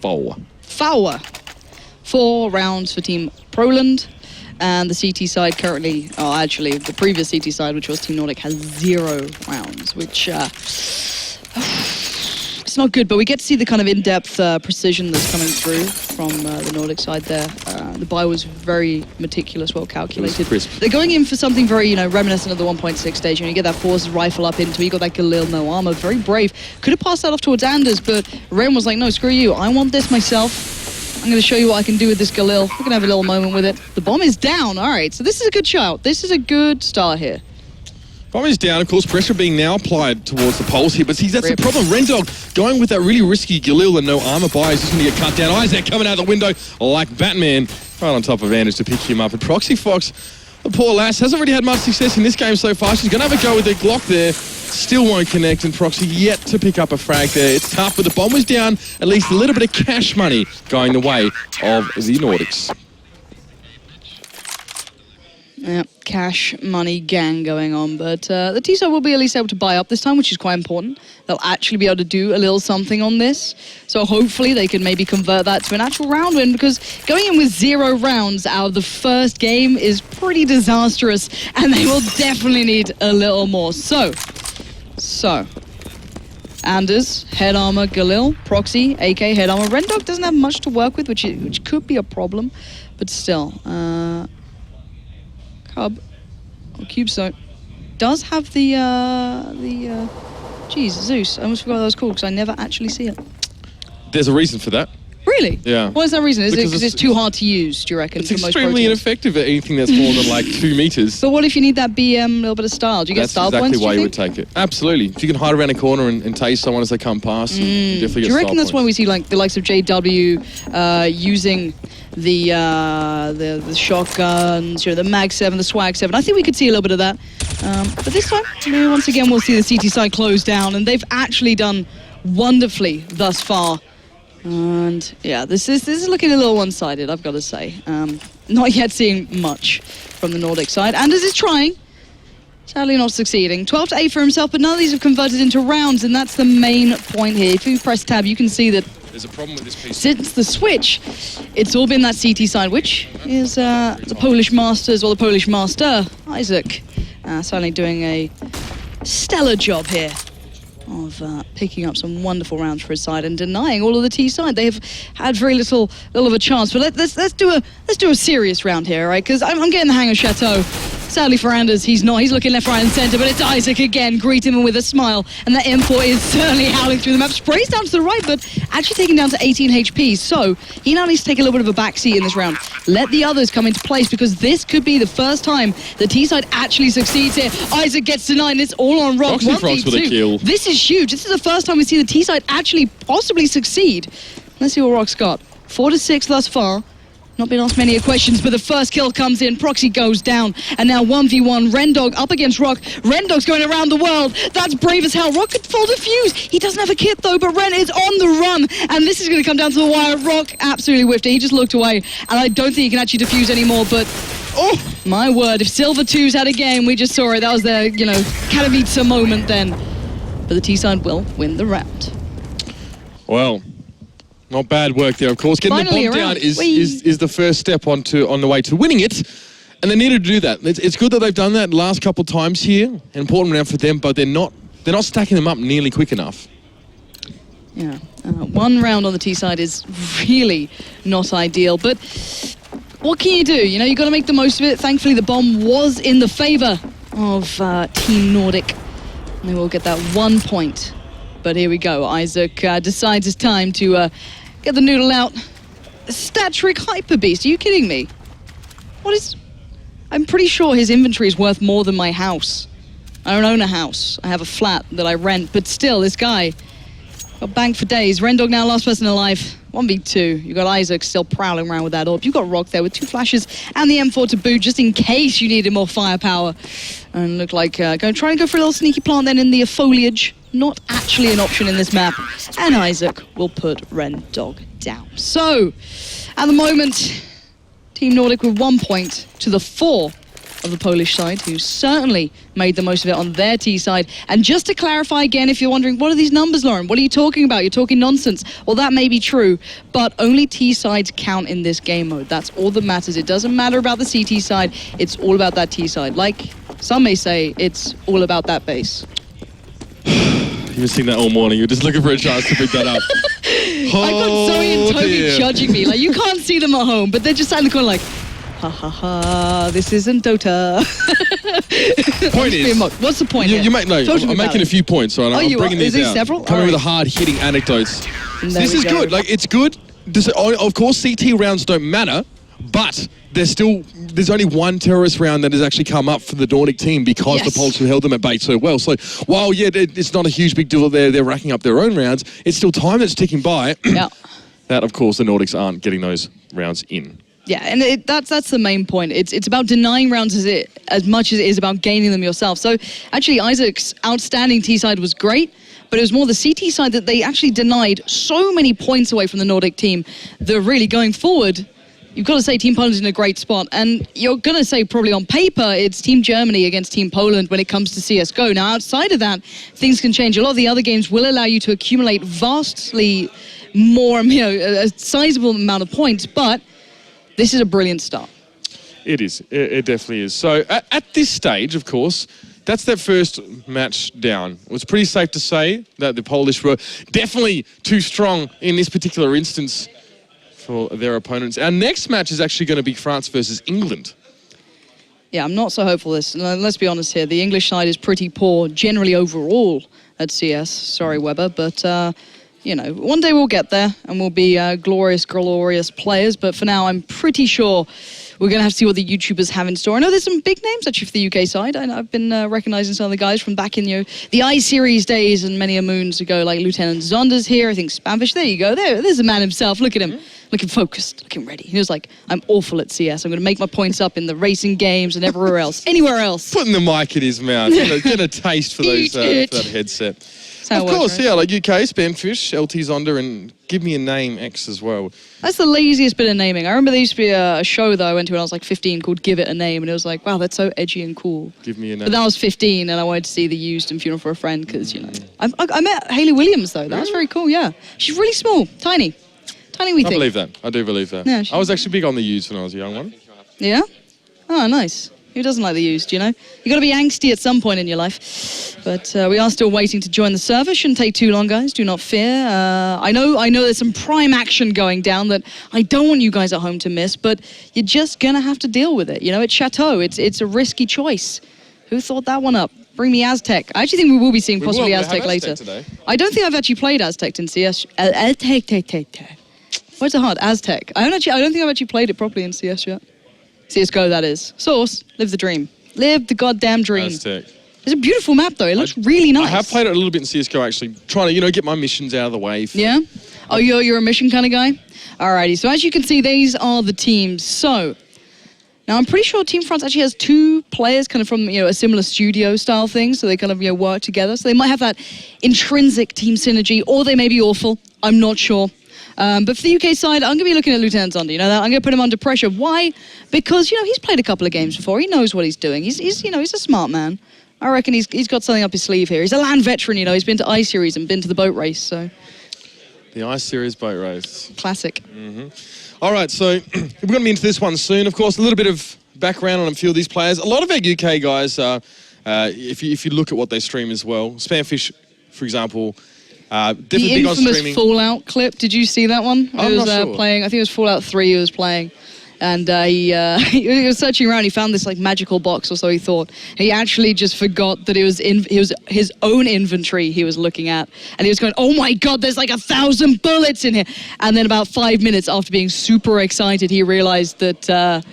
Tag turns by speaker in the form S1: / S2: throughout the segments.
S1: 4.
S2: 4 rounds for Team Proland. And the CT side currently, actually, the previous CT side, which was Team Nordic, has 0 rounds, which it's not good, but we get to see the kind of in-depth precision that's coming through from the Nordic side there. The buy was very meticulous, well calculated. They're going in for something very, reminiscent of the 1.6 stage. You get that Force's rifle up into, you got that Galil, no armor, very brave. Could have passed that off towards Anders, but Ren was like, no, screw you, I want this myself. I'm going to show you what I can do with this Galil. We're going to have a little moment with it. The bomb is down. All right, so this is a good shout. This is a good start here.
S1: Bomb is down, of course, pressure being now applied towards the poles here, but see, that's the problem. Rendog going with that really risky Galil and no armor buy is just going to get cut down. Isaac coming out the window like Batman, right on top of Anders to pick him up. And Proxy Fox, the poor lass, hasn't really had much success in this game so far. She's going to have a go with the Glock there. Still won't connect, and Proxy yet to pick up a frag there. It's tough, but the bomb was down. At least a little bit of cash money going the way of the Nordics.
S2: Yeah, cash money gang going on, but the T-side will be at least able to buy up this time, which is quite important. They'll actually be able to do a little something on this, so hopefully they can maybe convert that to an actual round win, because going in with 0 rounds out of the first game is pretty disastrous, and they will definitely need a little more. So, Anders, head armor, Galil, Proxy, AK, head armor. Rendog doesn't have much to work with, which could be a problem, but still. Cub, or Cubestone, does have the geez, Zeus. I almost forgot what that was called because I never actually see it.
S1: There's a reason for that.
S2: Really?
S1: Yeah.
S2: What is that reason? Is it because it's too hard to use, do you reckon?
S1: It's extremely ineffective at anything that's more than like 2 meters.
S2: But what if you need that BM, little bit of style? Do you get style points?
S1: That's exactly why you would take it. Absolutely. If you can hide around a corner and tase someone as they come past, you definitely get style points.
S2: Do you reckon that's why we see like the likes of JW using the shotguns, the Mag 7, the Swag 7? I think we could see a little bit of that. But this time, maybe once again, we'll see the CT side close down, and they've actually done wonderfully thus far. And yeah, this is looking a little one-sided, I've got to say. Not yet seeing much from the Nordic side. Anders is trying, sadly not succeeding. 12-8 for himself, but none of these have converted into rounds, and that's the main point here. If you press tab, you can see that
S1: there's a problem with this piece.
S2: Since the switch, it's all been that CT side, which is the Polish Masters, or the Polish Master, Isaac, certainly doing a stellar job here of picking up some wonderful rounds for his side and denying all of the T side. They have had very little of a chance. But let's do a serious round here, right? Because I'm getting the hang of Chateau. Sadly for Anders, he's not. He's looking left, right, and center, but it's Isaac again, greeting him with a smile. And that M4 is certainly howling through the map. Sprays down to the right, but actually taking down to 18 HP. So he now needs to take a little bit of a backseat in this round. Let the others come into place, because this could be the first time the T-side actually succeeds here. Isaac gets denied, and it's all on Rock. 1v2.
S1: With a kill.
S2: This is huge. This is the first time we see the T-side actually possibly succeed. Let's see what Rock's got. 4-6 thus far. Not been asked many questions, but the first kill comes in. Proxy goes down, and now 1v1. Rendog up against Rock. Rendog's going around the world. That's brave as hell. Rock could fold a fuse. He doesn't have a kit, though, but Ren is on the run, and this is going to come down to the wire. Rock absolutely whiffed it. He just looked away, and I don't think he can actually defuse anymore, but oh, my word. If Silver 2's had a game, we just saw it. That was their, Katowice moment then. But the T-side will win the round.
S1: Well, not bad work there, of course. Getting
S2: Finally
S1: the bomb down is the first step on the way to winning it, and they needed to do that. It's good that they've done that the last couple of times here. An important round for them, but they're not stacking them up nearly quick enough.
S2: Yeah, one round on the T side is really not ideal, but what can you do? You got to make the most of it. Thankfully, the bomb was in the favor of Team Nordic, and they will get that 1 point. But here we go. Isaac decides it's time to get the noodle out. Stat trick Hyper Beast. Are you kidding me? I'm pretty sure his inventory is worth more than my house. I don't own a house. I have a flat that I rent. But still, this guy got banged for days. Rendog now last person alive. 1v2. You got Isaac still prowling around with that orb. You got Rock there with 2 flashes and the M4 to boot, just in case you needed more firepower. And look like try and go for a little sneaky plant then in the foliage. Not actually an option in this map. And Isaac will put Rendog down. So, at the moment, Team Nordic with 1 point to the 4 of the Polish side, who certainly made the most of it on their T side. And just to clarify again, if you're wondering, what are these numbers, Lauren? What are you talking about? You're talking nonsense. Well, that may be true, but only T sides count in this game mode. That's all that matters. It doesn't matter about the CT side. It's all about that T side. Like some may say, it's all about that base.
S1: You've been seeing that all morning. You're just looking for a chance to pick that up.
S2: I got Zoe and Toby judging me. Like, you can't see them at home, but they're just sat in the corner like, ha ha ha, this isn't Dota.
S1: Point is,
S2: what's the point?
S1: You might know. I'm making a few points, right? I'm bringing these out.
S2: Several?
S1: Coming with the hard-hitting anecdotes. This is good. Like, it's good. Of course, CT rounds don't matter, but there's only one terrorist round that has actually come up for the Nordic team because the Poles who held them at bay so well. So while, it's not a huge big deal that they're racking up their own rounds, it's still time that's ticking by.
S2: Yeah.
S1: That, of course, the Nordics aren't getting those rounds in.
S2: Yeah, and that's the main point. It's about denying rounds as much as it is about gaining them yourself. So actually, Isaac's outstanding T side was great, but it was more the CT side that they actually denied so many points away from the Nordic team that really going forward, you've got to say Team Poland's in a great spot. And you're going to say probably on paper, it's Team Germany against Team Poland when it comes to CSGO. Now, outside of that, things can change. A lot of the other games will allow you to accumulate vastly more, a sizable amount of points, but this is a brilliant start.
S1: It is. It definitely is. So at this stage, of course, that's that first match down. It was pretty safe to say that the Polish were definitely too strong in this particular instance for their opponents. Our next match is actually going to be France versus England.
S2: Yeah, I'm not so hopeful this. Let's be honest here. The English side is pretty poor generally overall at CS. Sorry, Weber, but one day we'll get there and we'll be glorious players. But for now, I'm pretty sure we're going to have to see what the YouTubers have in store. I know there's some big names actually for the UK side. I've been recognizing some of the guys from back in the I-Series days and many a moons ago, like Lieutenant Zonder's here. I think Spamfish. There you go. There's the man himself. Look at him. Looking focused, looking ready. He was like, I'm awful at CS. I'm going to make my points up in the racing games and everywhere else. Anywhere else.
S1: Putting the mic in his mouth. Get a taste for those for that headset. Of course, right? Like UK, Spamfish, LT Zonder, and give me a name X as well. That's the laziest bit of naming. I remember there used to be a show that I went to when I was like 15 called Give It a Name, and it was like, wow, that's so edgy and cool. Give me a name. But that was 15, and I wanted to see The Used and Funeral for a Friend, because, I met Hayley Williams, though. That was very cool, yeah. She's really small, tiny wee thing. I believe that. I do believe that. Yeah, I was actually big on The Used when I was a young one. Yeah? Oh, nice. Who doesn't like The Used, You got to be angsty at some point in your life. But we are still waiting to join the server. Shouldn't take too long, guys. Do not fear. I know there's some prime action going down that I don't want you guys at home to miss, but you're just going to have to deal with it. It's Chateau. It's a risky choice. Who thought that one up? Bring me Aztec. I actually think we will be seeing possibly Aztec later. Today. I don't think I've actually played Aztec in CS. Where's the hard? Aztec. I don't think I've actually played it properly in CS yet. CSGO, that is. Source, live the dream. Live the goddamn dream. Aztec. It's a beautiful map, though. It looks really nice. I have played it a little bit in CSGO, actually. Trying to, get my missions out of the way. Yeah? Oh, you're a mission kind of guy? Alrighty. So as you can see, these are the teams. So, now I'm pretty sure Team France actually has 2 players kind of from, a similar studio style thing. So they kind of, work together. So they might have that intrinsic team synergy, or they may be awful. I'm not sure. But for the UK side, I'm going to be looking at Lieutenant Zonder. I'm going to put him under pressure. Why? Because, he's played a couple of games before. He knows what he's doing. He's a smart man. I reckon he's got something up his sleeve here. He's a land veteran, He's been to I-Series and been to the boat race, so. The I-Series boat race. Classic. All right, so we're going to be into this one soon. Of course, a little bit of background on a few of these players. A lot of our UK guys, if you look at what they stream as well, Spamfish, for example, the infamous Fallout clip. Did you see that one? He was playing. I think it was Fallout 3. He was playing, and he was searching around. He found this magical box, or so he thought. He actually just forgot that it was his own inventory he was looking at, and he was going, "Oh my God, there's 1,000 bullets in here!" And then about 5 minutes after being super excited, he realized that.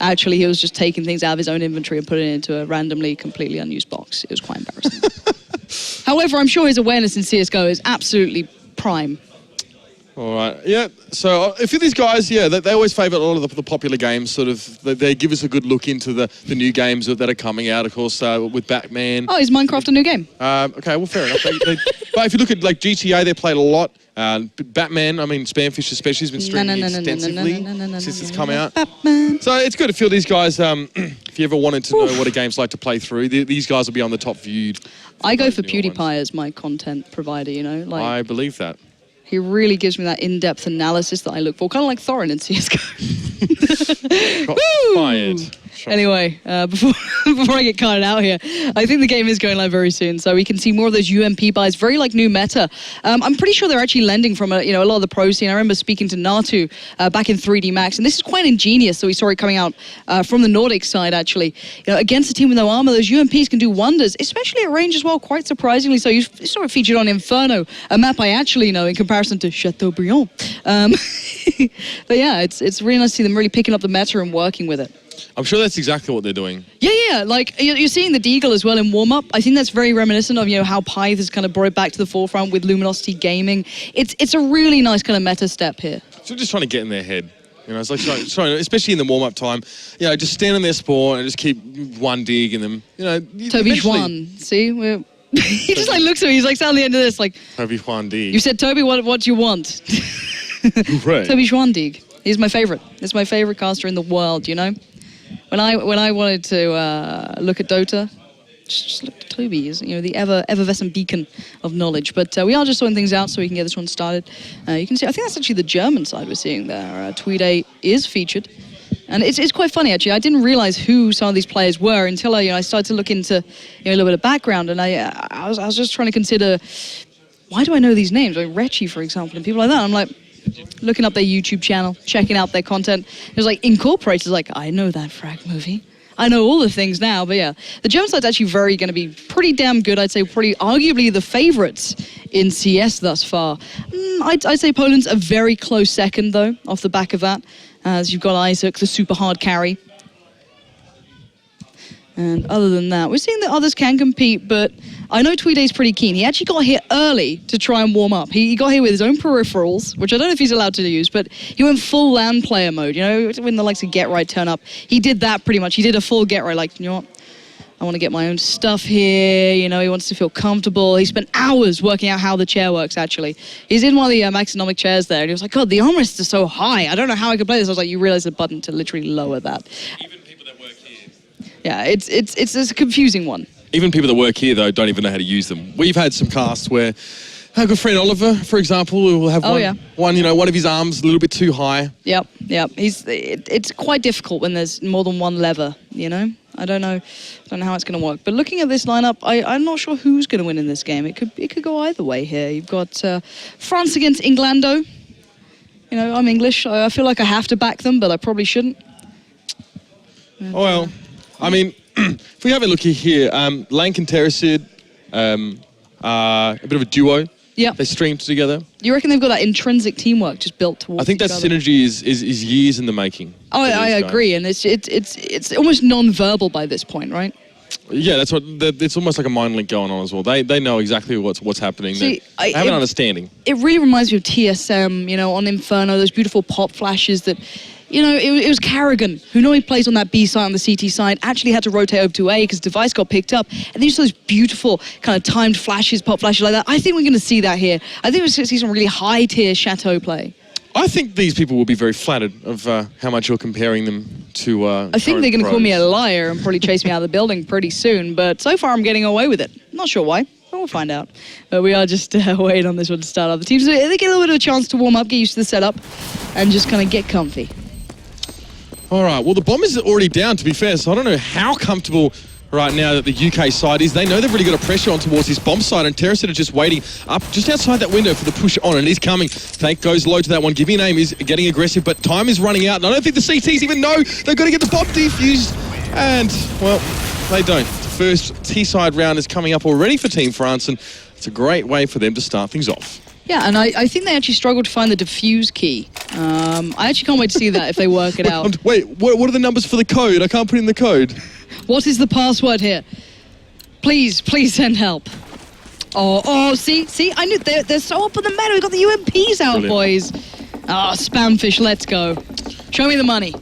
S1: Actually, he was just taking things out of his own inventory and putting it into a randomly, completely unused box. It was quite embarrassing. However, I'm sure his awareness in CSGO is absolutely prime. All right, yeah. So a few of these guys, yeah, they always favour a lot of the popular games. Sort of, they give us a good look into the new games that are coming out. Of course, with Batman.
S2: Oh, is Minecraft a new game?
S1: Okay, well, fair enough. But if you look at like GTA, they played a lot. Batman, I mean, Spamfish especially has been streaming extensively since it's come out.
S2: Batman.
S1: So it's good to feel these guys. If you ever wanted to know what a game's like to play through, these guys will be on the top viewed.
S2: I go for PewDiePie as my content provider. You know, like
S1: I believe that.
S2: he really gives me that in-depth analysis that I look for, kind of like Thorin in CS:GO.
S1: Fired.
S2: Anyway, before I get carted out here, I think the game is going live very soon, so we can see more of those UMP buys, very like new meta. I'm pretty sure they're actually lending from a lot of the pro scene. I remember speaking to Natu back in 3D Max, and this is quite ingenious. So we saw it coming out from the Nordic side actually. You know, against a team with no armor, those UMPs can do wonders, especially at range as well. Quite surprisingly, so you saw it featured on Inferno, a map I actually know in comparison to Chateaubriand. But yeah, it's really nice to see them really picking up the meta and working with it.
S1: I'm sure that's exactly what they're doing.
S2: Yeah. Like you're seeing the Deagle as well in warm-up. I think that's very reminiscent of how Pyth has kind of brought it back to the forefront with Luminosity Gaming. It's a really nice kind of meta step here.
S1: So just trying to get in their head. It's like trying, especially in the warm-up time. Just stand in their spawn and just keep one dig in them.
S2: Toby Juan, see, he just like looks at me. He's like, "Sound the end of this." Like
S1: Toby Juan dig.
S2: You said, Toby, what do you want?
S1: Right.
S2: Toby Juan dig. He's my favorite. It's my favorite caster in the world. When I wanted to look at Dota, just look at Toby. He's the effervescent beacon of knowledge. But we are just sorting things out so we can get this one started. You can see, I think that's actually the German side we're seeing there. Tweede is featured. And it's quite funny, actually. I didn't realize who some of these players were until I started to look into a little bit of background. And I was just trying to consider, why do I know these names? Like Rechi, for example, and people like that. I'm like, looking up their YouTube channel, checking out their content. It was like Incorporated, like, I know that frag movie. I know all the things now, but yeah. The German side's actually going to be pretty damn good. I'd say pretty arguably the favorites in CS thus far. I'd say Poland's a very close second, though, off the back of that. As you've got Isaac, the super hard carry. And other than that, we're seeing that others can compete, but I know Tweede's pretty keen. He actually got here early to try and warm up. He got here with his own peripherals, which I don't know if he's allowed to use, but he went full LAN player mode, when the likes of Get Right turn up. He did that pretty much. He did a full Get Right, like, you know what? I want to get my own stuff here. He wants to feel comfortable. He spent hours working out how the chair works, actually. He's in one of the Maxonomic chairs there, and he was like, God, the armrests are so high. I don't know how I could play this. I was like, you realize the button to literally lower that.
S1: Even people that work here.
S2: Yeah, it's a confusing one.
S1: Even people that work here, though, don't even know how to use them. We've had some casts where our good friend Oliver, for example, will have one of his arms a little bit too high.
S2: Yep. It's quite difficult when there's more than one lever, I don't know how it's going to work. But looking at this lineup, I'm not sure who's going to win in this game. It could go either way here. You've got France against Englando. I'm English. I feel like I have to back them, but I probably shouldn't. And,
S1: well, I mean, if we have a look here, Lank and Terracid, a bit of a duo.
S2: Yeah.
S1: They streamed together.
S2: You reckon they've got that intrinsic teamwork just built towards
S1: I think that synergy is years in the making.
S2: Oh, I agree, and it's almost non-verbal by this point, right?
S1: Yeah, it's almost like a mind link going on as well. They know exactly what's happening.
S2: See,
S1: they have an understanding.
S2: It really reminds me of TSM, on Inferno, those beautiful pop flashes that, it was Carrigan, who normally plays on that B side, on the CT side, actually had to rotate over to A because the device got picked up. And then you saw those beautiful kind of timed flashes, pop flashes like that. I think we're going to see that here. I think we're going to see some really high-tier Chateau play.
S1: I think these people will be very flattered of how much you're comparing them to
S2: I think they're going to call me a liar and probably chase me out of the building pretty soon. But so far, I'm getting away with it. Not sure why. We'll find out. But we are just waiting on this one to start up. The teams, they get a little bit of a chance to warm up, get used to the setup, and just kind of get comfy.
S1: All right, well, the bomb is already down, to be fair, so I don't know how comfortable right now that the UK side is. They know they've really got a pressure on towards his bomb side, and Terracid are just waiting up just outside that window for the push on, and he's coming. Tank goes low to that one. Give me a name. Is getting aggressive, but time is running out, and I don't think the CTs even know they've got to get the bomb defused. And, well, they don't. The first T-side round is coming up already for Team France, and it's a great way for them to start things off.
S2: Yeah, and I think they actually struggled to find the defuse key. I actually can't wait to see that if they work it out.
S1: Wait, what are the numbers for the code? I can't put in the code.
S2: What is the password here? Please send help. Oh, see, I knew they're so up in the meta. We got the UMPs out,
S1: Brilliant.
S2: boys. Ah, Spamfish, let's go. Show me the money.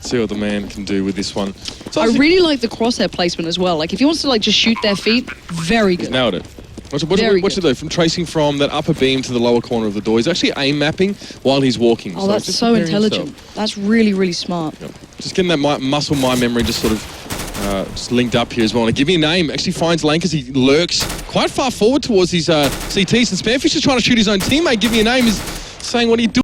S1: See what the man can do with this one. So
S2: I really like the crosshair placement as well. Like, if he wants to like just shoot their feet, very good.
S1: nailed it. Watch
S2: Very
S1: it though, from tracing from that upper beam to the lower corner of the door. He's actually aim mapping while he's walking.
S2: Oh, that's
S1: just
S2: so
S1: preparing
S2: intelligent.
S1: himself.
S2: That's really, really smart.
S1: Yep. Just getting that muscle mind memory just sort of just linked up here as well. And give me a name. Actually finds Lane because he lurks quite far forward towards his CTs. And Spamfish is trying to shoot his own teammate. Give me a name is saying, what are you doing?